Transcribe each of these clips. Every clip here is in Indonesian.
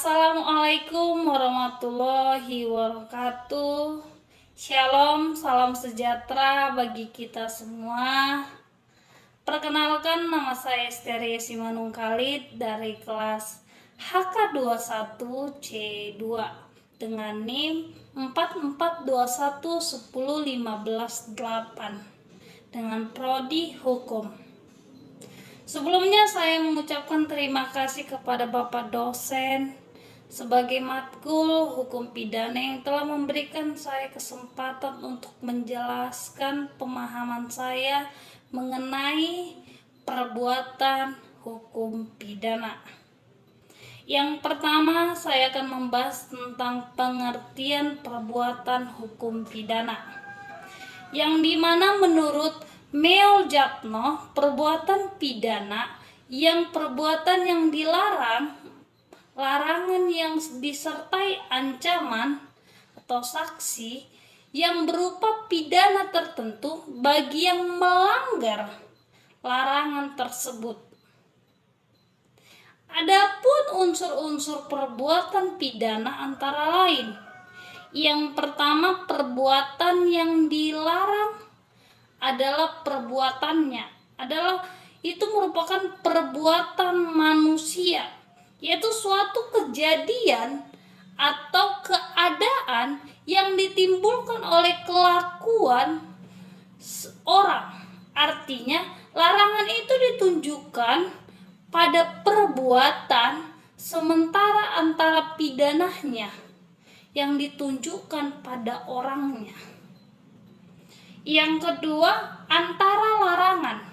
Assalamualaikum warahmatullahi wabarakatuh. Shalom, salam sejahtera bagi kita semua. Perkenalkan, nama saya Esteria Simanung Khalid dari kelas HK21C2 dengan NIM 4421101588 dengan prodi Hukum. Sebelumnya saya mengucapkan terima kasih kepada Bapak dosen sebagai matkul hukum pidana yang telah memberikan saya kesempatan untuk menjelaskan pemahaman saya mengenai perbuatan hukum pidana. Yang pertama, saya akan membahas tentang pengertian perbuatan hukum pidana, yang dimana menurut Meo Japno, perbuatan pidana yang perbuatan yang dilarang, larangan yang disertai ancaman atau sanksi yang berupa pidana tertentu bagi yang melanggar larangan tersebut. Adapun unsur-unsur perbuatan pidana antara lain, yang pertama, perbuatan yang dilarang adalah itu merupakan perbuatan manusia, yaitu suatu kejadian atau keadaan yang ditimbulkan oleh kelakuan orang. Artinya, larangan itu ditunjukkan pada perbuatan, sementara antara pidananya yang ditunjukkan pada orangnya. Yang kedua, antara larangan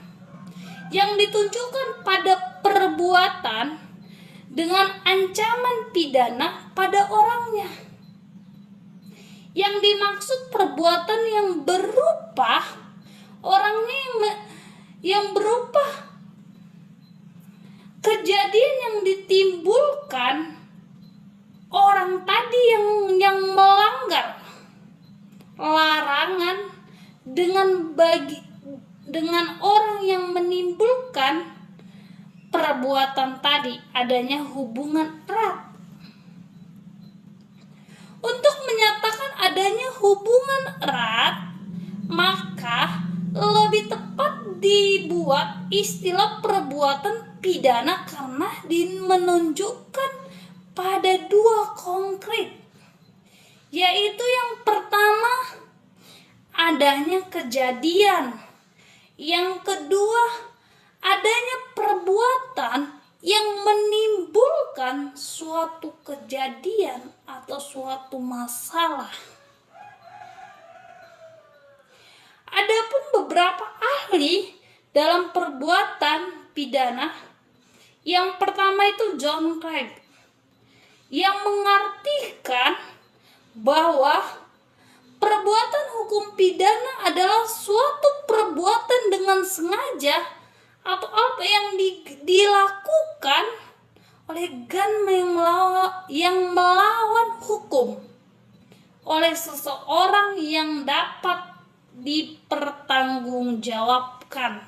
yang ditunjukkan pada perbuatan dengan ancaman pidana pada orangnya. Yang dimaksud perbuatan yang berupa orangnya yang berupa kejadian yang ditimbulkan orang tadi yang melanggar larangan dengan orang yang menimbulkan perbuatan tadi adanya hubungan erat. Untuk menyatakan adanya hubungan erat, maka lebih tepat dibuat istilah perbuatan pidana karena menunjukkan pada dua konkret, yaitu yang pertama adanya kejadian, yang kedua adanya perbuatan yang menimbulkan suatu kejadian atau suatu masalah. Adapun beberapa ahli dalam perbuatan pidana, yang pertama itu John Craig, yang mengartikan bahwa perbuatan hukum pidana adalah suatu perbuatan dengan sengaja atau apa yang dilakukan oleh yang melawan hukum oleh seseorang yang dapat dipertanggungjawabkan.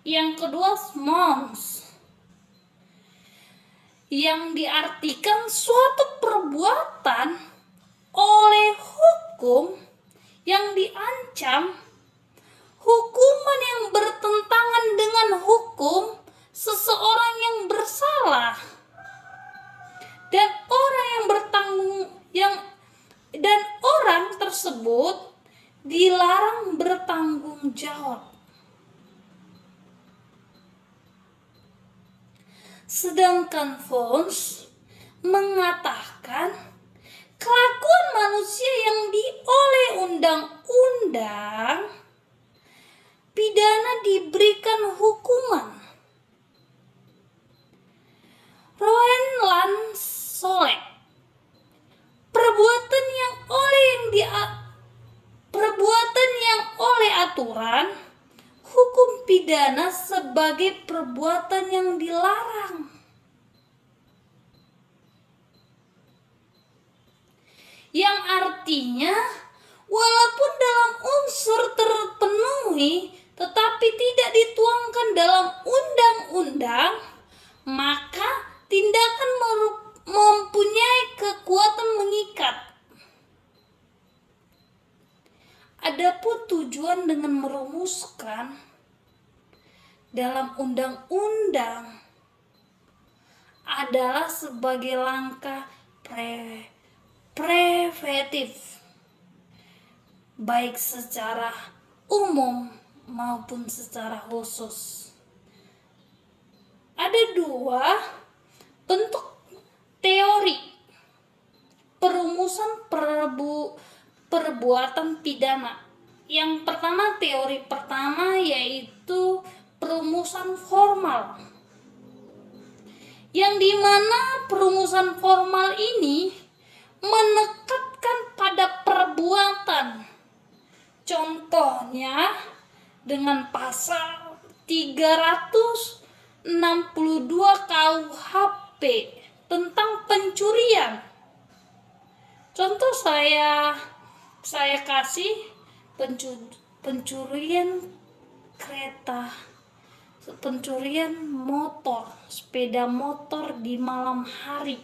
Yang kedua, Mons, yang diartikan suatu perbuatan oleh hukum yang diancam hukuman yang bertentangan dengan hukum seseorang yang bersalah dan orang tersebut dilarang bertanggung jawab. Sedangkan Fons mengatakan kelakuan manusia yang oleh undang-undang pidana diberikan hukuman. Roland Solek, perbuatan yang oleh aturan hukum pidana sebagai perbuatan yang dilarang. Yang artinya walaupun dalam unsur terpenuhi tetapi tidak dituangkan dalam undang-undang, maka tindakan mempunyai kekuatan mengikat. Adapun tujuan dengan merumuskan dalam undang-undang adalah sebagai langkah preventif, baik secara umum maupun secara khusus. Ada dua bentuk teori perumusan perbuatan pidana. Yang pertama, teori pertama yaitu perumusan formal, yang dimana perumusan formal ini menekatkan pada perbuatan. Contohnya dengan pasal 362 KUHP tentang pencurian. Contoh saya kasih pencurian kereta, pencurian motor, sepeda motor di malam hari.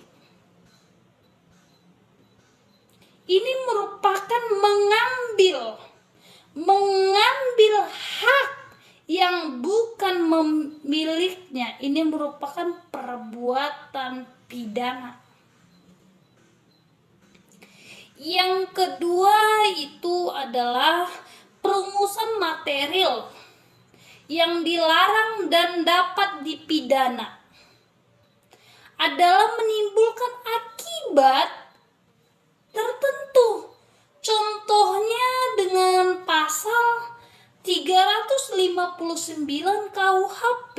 Ini merupakan mengambil hak yang bukan miliknya. Ini merupakan perbuatan pidana. Yang kedua itu adalah perumusan material yang dilarang dan dapat dipidana adalah menimbulkan akibat tertentu. Contohnya dengan pasal 359 KUHP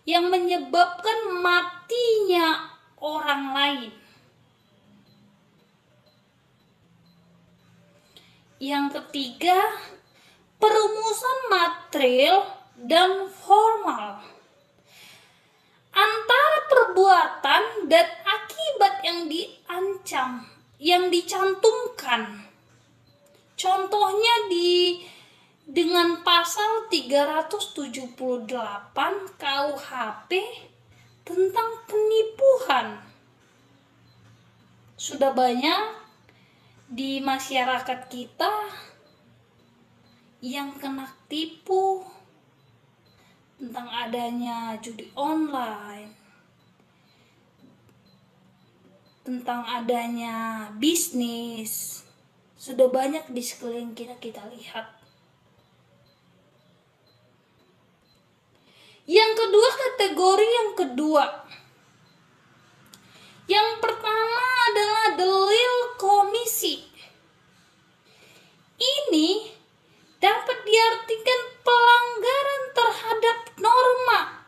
yang menyebabkan matinya orang lain. Yang ketiga, perumusan material dan formal antara perbuatan dan akibat yang diancam, yang dicantumkan. Contohnya dengan pasal 378 KUHP tentang penipuan. Sudah banyak di masyarakat kita yang kena tipu tentang adanya judi online, tentang adanya bisnis. Sudah banyak di sekeliling kita lihat. Yang kedua, kategori yang kedua. Yang pertama adalah dalil komisi. Ini dapat diartikan pelanggaran terhadap norma.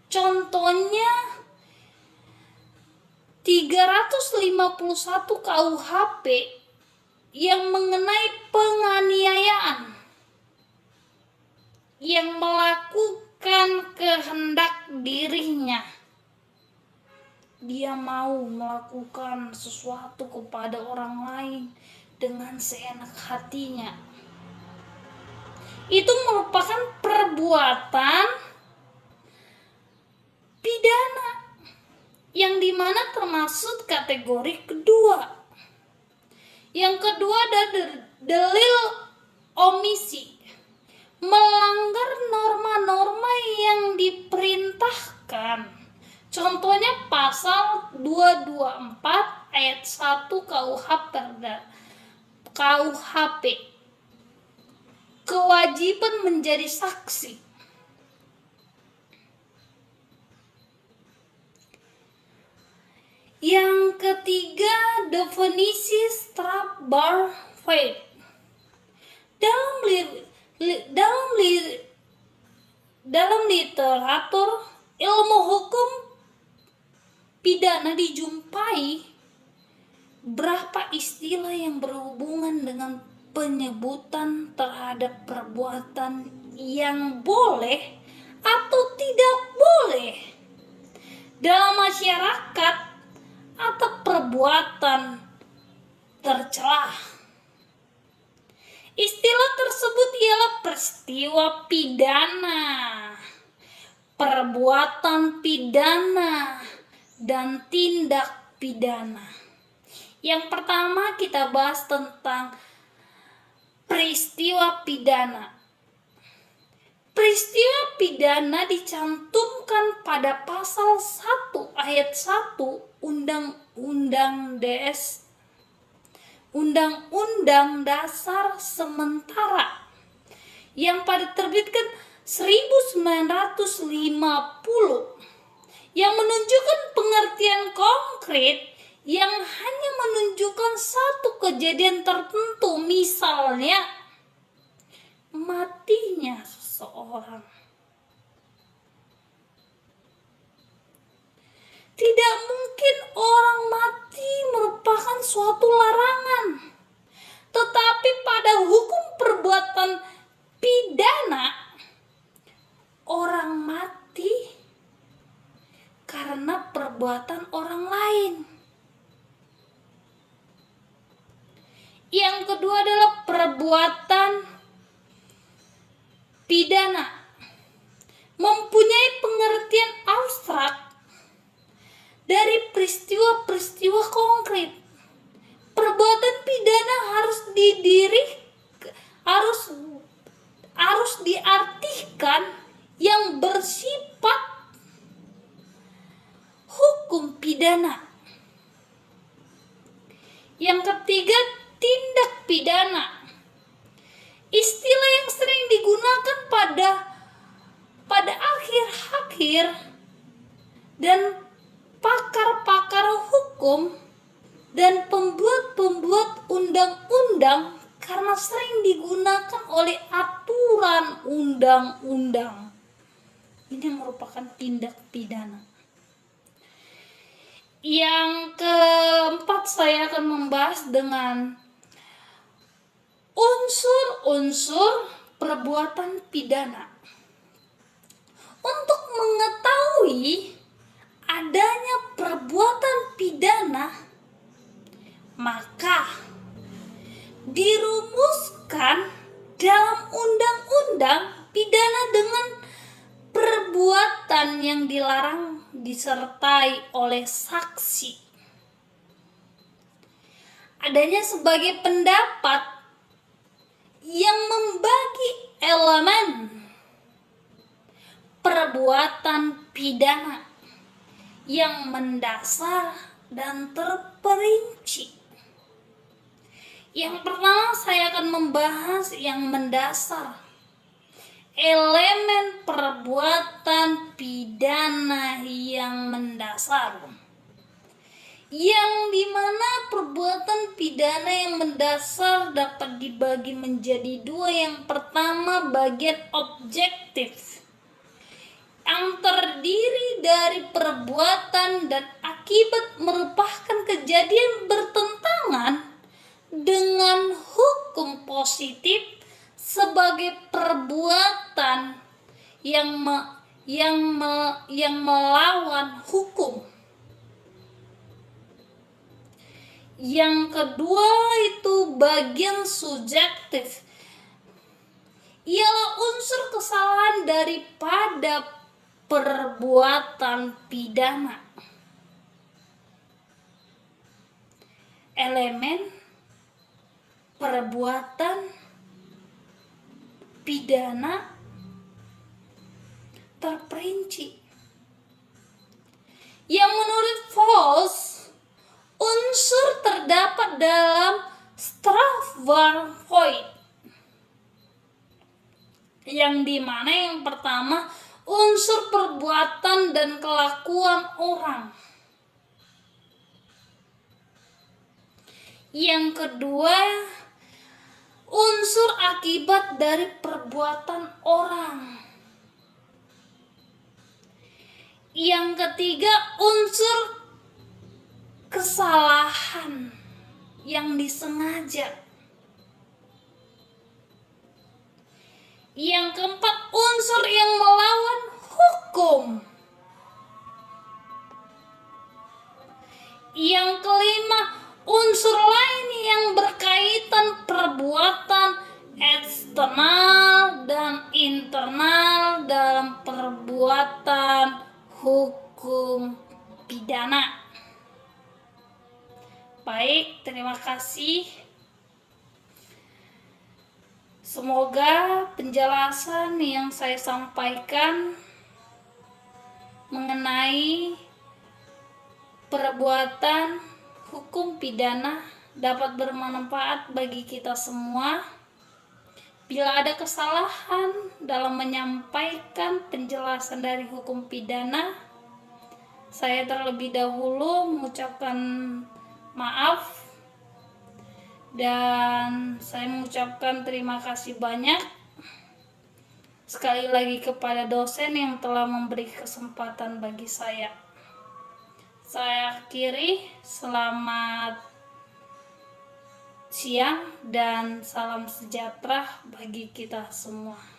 Contohnya 351 KUHP yang mengenai penganiayaan yang melakukan kehendak dirinya. Dia mau melakukan sesuatu kepada orang lain dengan seenak hatinya. Itu merupakan perbuatan pidana yang dimana termasuk kategori kedua. Yang kedua adalah dalil omisi, melanggar norma-norma yang diperintahkan. Contohnya pasal 224 ayat 1 KUHP. Kewajiban menjadi saksi. Yang ketiga, definisi Strafbar Feit. Dalam literatur ilmu hukum pidana dijumpai berapa istilah yang berhubungan dengan penyebutan terhadap perbuatan yang boleh atau tidak boleh dalam masyarakat atau perbuatan tercela. Istilah tersebut ialah peristiwa pidana, perbuatan pidana dan tindak pidana. Yang pertama kita bahas tentang peristiwa pidana. Peristiwa pidana dicantumkan pada pasal 1 ayat 1 Undang-Undang Dasar sementara yang pada terbitkan 1950, yang menunjukkan pengertian konkret yang hanya menunjukkan satu kejadian tertentu, misalnya matinya seseorang. Tidak mungkin orang mati merupakan suatu larangan, tetapi pada hukum perbuatan pidana, orang mati karena perbuatan orang lain. Yang kedua adalah perbuatan pidana mempunyai pengertian abstrak dari peristiwa-peristiwa konkret. Perbuatan pidana harus diartikan yang bersifat hukum pidana. Yang ketiga, tindak pidana. Istilah yang sering digunakan pada akhir-akhir dan pakar-pakar hukum dan pembuat-pembuat undang-undang karena sering digunakan oleh aturan undang-undang. Ini merupakan tindak pidana. Yang keempat, saya akan membahas dengan unsur-unsur perbuatan pidana. Untuk mengetahui adanya perbuatan pidana, maka dirumuskan dalam undang-undang pidana dengan perbuatan yang dilarang disertai oleh saksi. Adanya sebagai pendapat yang membagi elemen perbuatan pidana yang mendasar dan terperinci. Yang pertama, saya akan membahas yang mendasar. Elemen perbuatan pidana yang mendasar, yang dimana perbuatan pidana yang mendasar dapat dibagi menjadi dua. Yang pertama, bagian objektif, yang terdiri dari perbuatan dan akibat merupakan kejadian bertentangan dengan hukum positif sebagai perbuatan yang melawan hukum. Yang kedua itu bagian subjektif, ialah unsur kesalahan daripada perbuatan pidana. Elemen perbuatan pidana terperinci yang menurut Falls, unsur terdapat dalam Strafrecht, yang dimana yang pertama unsur perbuatan dan kelakuan orang. Yang kedua, unsur akibat dari perbuatan orang. Yang ketiga, unsur kesalahan yang disengaja. Yang keempat, unsur yang melawan hukum. Yang kelima, unsur lain yang berkaitan perbuatan eksternal dan internal dalam perbuatan Baik, terima kasih. Semoga penjelasan yang saya sampaikan mengenai perbuatan hukum pidana dapat bermanfaat bagi kita semua. Bila ada kesalahan dalam menyampaikan penjelasan dari hukum pidana, saya terlebih dahulu mengucapkan maaf dan saya mengucapkan terima kasih banyak sekali lagi kepada dosen yang telah memberi kesempatan bagi saya. Saya akhiri, selamat siang dan salam sejahtera bagi kita semua.